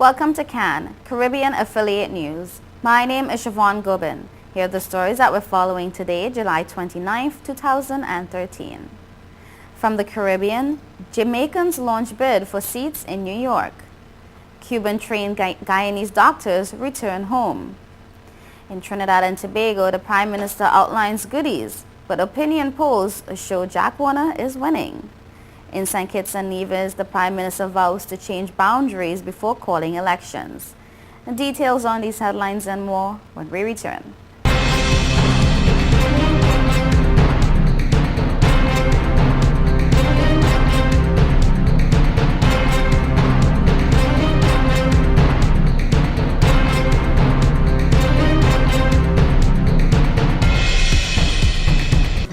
Welcome to CAN, Caribbean Affiliate News. My name is Siobhan Gobin. Here are the stories that we're following today, July 29, 2013. From the Caribbean, Jamaicans launch bid for seats in New York. Cuban-trained Guyanese doctors return home. In Trinidad and Tobago, the Prime Minister outlines goodies, but opinion polls show Jack Warner is winning. In St. Kitts and Nevis, the Prime Minister vows to change boundaries before calling elections. The details on these headlines and more when we return.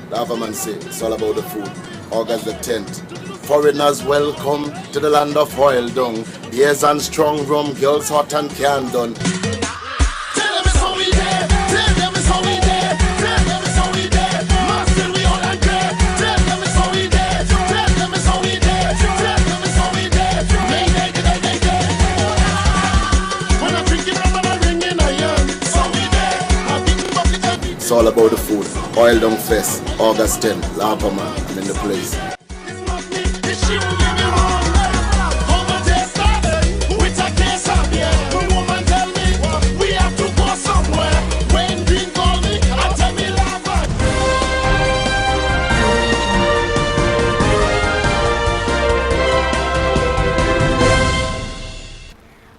Government say it's all about the food. August the 10th. Foreigners welcome to the land of oil dung. Beers and strong rum, girls hot and can done. Tell them it's how we did. Tell them it's how we did. Tell them it's how we did. Master we all and great. Tell them it's how we did. Tell them it's how we did. Tell them it's how we did. They. When I'm drinking rum and I'm ringing iron, so we did. I'm beating bucket every. It's all about the food. Oil Dung Fest, August 10th, Lampama, I'm in the place. It's not me, it's you, give me all. Over there started with a case of beer. The woman tell me we have to go somewhere. When Green call me, I tell me lava.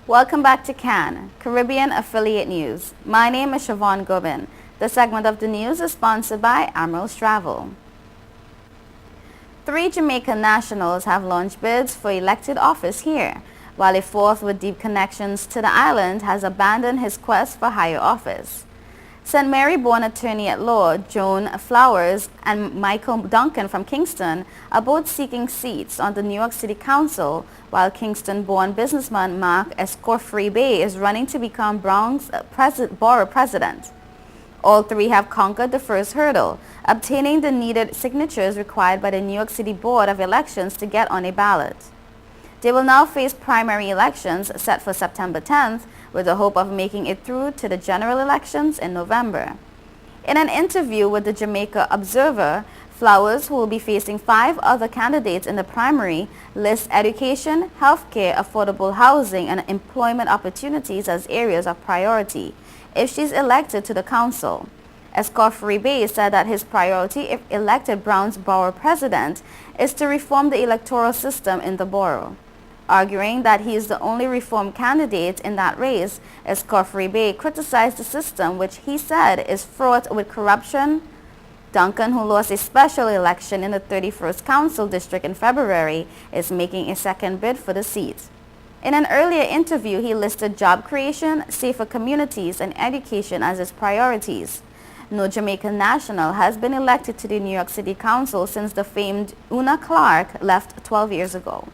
Welcome back to CAN, Caribbean Affiliate News. My name is Siobhan Gobin. This segment of the news is sponsored by Emerald's Travel. 3 Jamaican nationals have launched bids for elected office here, while a fourth with deep connections to the island has abandoned his quest for higher office. St. Mary-born attorney-at-law Joan Flowers and Michael Duncan from Kingston are both seeking seats on the New York City Council, while Kingston-born businessman Mark Escoffier is running to become Bronx borough president. All 3 have conquered the first hurdle, obtaining the needed signatures required by the New York City Board of Elections to get on a ballot. They will now face primary elections set for September 10th, with the hope of making it through to the general elections in November. In an interview with the Jamaica Observer, Flowers, who will be facing 5 other candidates in the primary, lists education, healthcare, affordable housing, and employment opportunities as areas of priority if she's elected to the council. Escoffier said that his priority if elected Brown's borough president is to reform the electoral system in the borough. Arguing that he is the only reform candidate in that race, Escoffier criticized the system, which he said is fraught with corruption. Duncan, who lost a special election in the 31st Council District in February, is making a second bid for the seat. In an earlier interview, he listed job creation, safer communities, and education as his priorities. No Jamaican national has been elected to the New York City Council since the famed Una Clark left 12 years ago.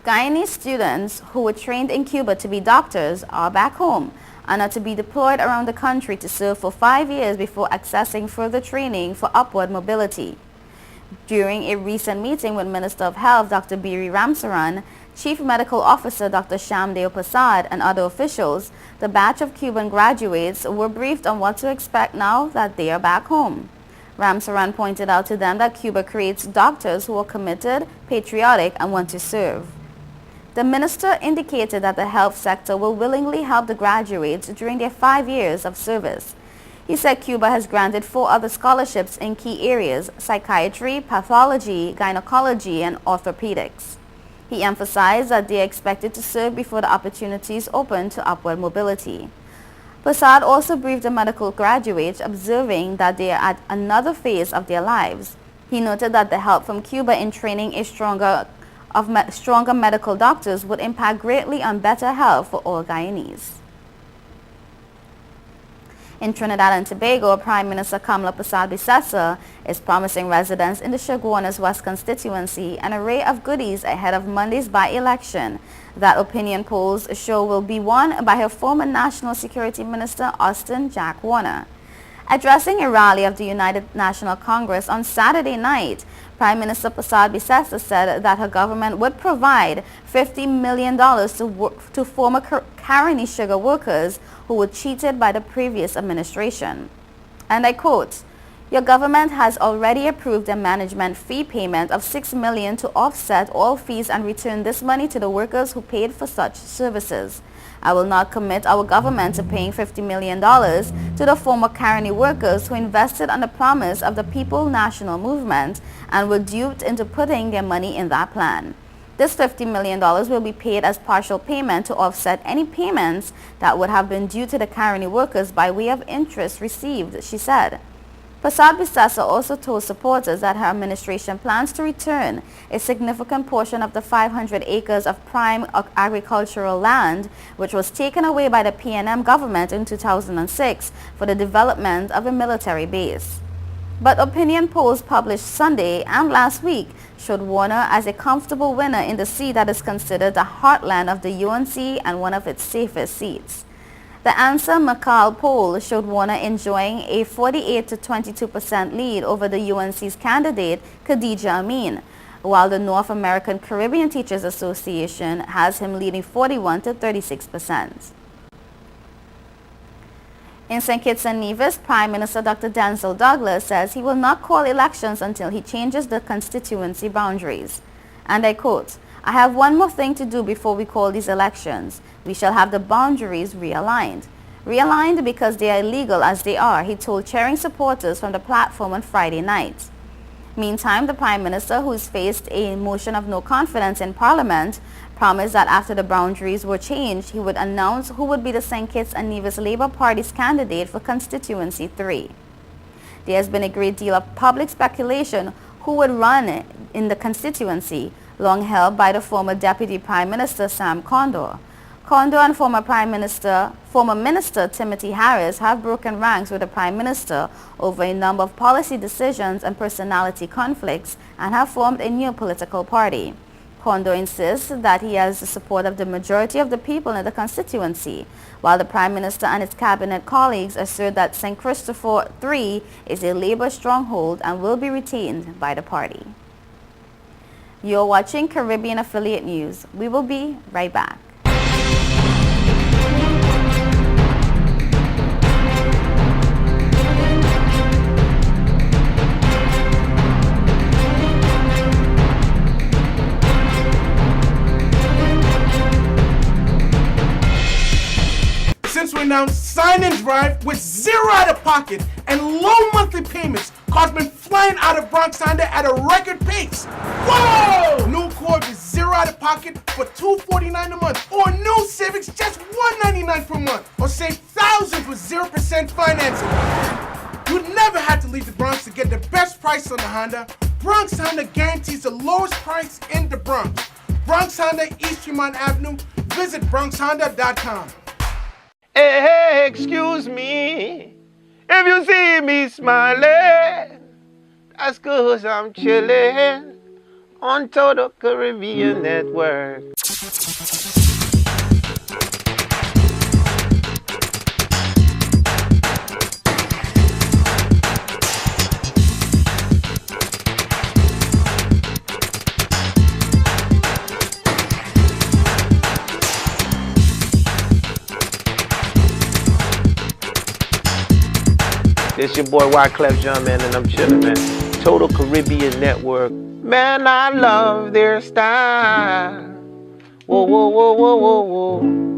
Guyanese students who were trained in Cuba to be doctors are back home and are to be deployed around the country to serve for 5 years before accessing further training for upward mobility. During a recent meeting with Minister of Health Dr. Biri Ramsaran, Chief Medical Officer Dr. Shamdeo Prasad, and other officials, the batch of Cuban graduates were briefed on what to expect now that they are back home. Ramsaran pointed out to them that Cuba creates doctors who are committed, patriotic, and want to serve. The minister indicated that the health sector will willingly help the graduates during their 5 years of service. He said Cuba has granted 4 other scholarships in key areas: psychiatry, pathology, gynecology, and orthopedics. He emphasized that they are expected to serve before the opportunities open to upward mobility. Prasad also briefed the medical graduates, observing that they are at another phase of their lives. He noted that the help from Cuba in training a stronger medical doctors would impact greatly on better health for all Guyanese. In Trinidad and Tobago, Prime Minister Kamla Persad-Bissessar is promising residents in the Chaguanas West constituency an array of goodies ahead of Monday's by-election that opinion polls show will be won by her former National Security Minister Austin Jack Warner. Addressing a rally of the United National Congress on Saturday night, Prime Minister Prasad Bisesa said that her government would provide $50 million to former Caroni sugar workers who were cheated by the previous administration. And I quote, "Your government has already approved a management fee payment of $6 million to offset all fees and return this money to the workers who paid for such services. I will not commit our government to paying $50 million to the former Caroni workers who invested on the promise of the People National Movement and were duped into putting their money in that plan. This $50 million will be paid as partial payment to offset any payments that would have been due to the Caroni workers by way of interest received," she said. Prasad Bisesa also told supporters that her administration plans to return a significant portion of the 500 acres of prime agricultural land which was taken away by the PNM government in 2006 for the development of a military base. But opinion polls published Sunday and last week showed Warner as a comfortable winner in the seat that is considered the heartland of the UNC and one of its safest seats. The Answer McCall poll showed Warner enjoying a 48 to 22% lead over the UNC's candidate, Khadija Amin, while the North American Caribbean Teachers Association has him leading 41 to 36%. In St. Kitts and Nevis, Prime Minister Dr. Denzel Douglas says he will not call elections until he changes the constituency boundaries. And I quote, "I have one more thing to do before we call these elections. We shall have the boundaries realigned. Realigned because they are illegal as they are," he told cheering supporters from the platform on Friday night. Meantime, the Prime Minister, who's faced a motion of no confidence in Parliament, promised that after the boundaries were changed, he would announce who would be the St. Kitts and Nevis Labour Party's candidate for Constituency 3. There has been a great deal of public speculation who would run in the constituency, long held by the former Deputy Prime Minister Sam Condor. Condor and former Minister Timothy Harris have broken ranks with the Prime Minister over a number of policy decisions and personality conflicts and have formed a new political party. Condor insists that he has the support of the majority of the people in the constituency, while the Prime Minister and his cabinet colleagues assert that St. Christopher 3 is a Labour stronghold and will be retained by the party. You're watching Caribbean Affiliate News. We will be right back. Since we announced Sign and Drive with zero out of pocket and low monthly payments, cars been flying out of Bronx Honda at a record pace. Whoa! New Accord with zero out of pocket for $249 a month, or new Civics just $199 per month, or save thousands with 0% financing. You never had to leave the Bronx to get the best price on the Honda. Bronx Honda guarantees the lowest price in the Bronx. Bronx Honda, East Tremont Avenue. Visit BronxHonda.com. Hey, excuse me, if you see me smiling, that's 'cause I'm chilling on Total Caribbean Network. It's your boy Wyclef Jean, man, and I'm chillin', man. Total Caribbean Network. Man, I love their style. Whoa, whoa, whoa, whoa, whoa, whoa.